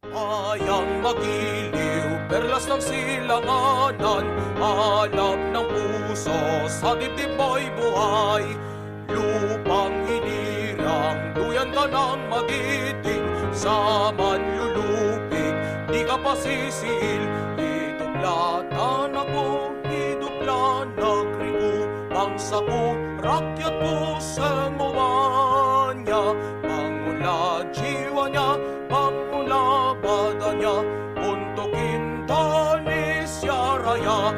Hayang magiliw, perlas ng silanganan, hanap ng puso, sa dibdib mo'y buhay. Lupang hinirang, duyan ka ng magiting, sa manlulupig, di ka pa sisil. Hiduplatan ako, hiduplan nagriku, bangsa ko, rakyat ko sa mawanya, pangula jiwa niya, pangula badan niya, untukin tanis ya raya.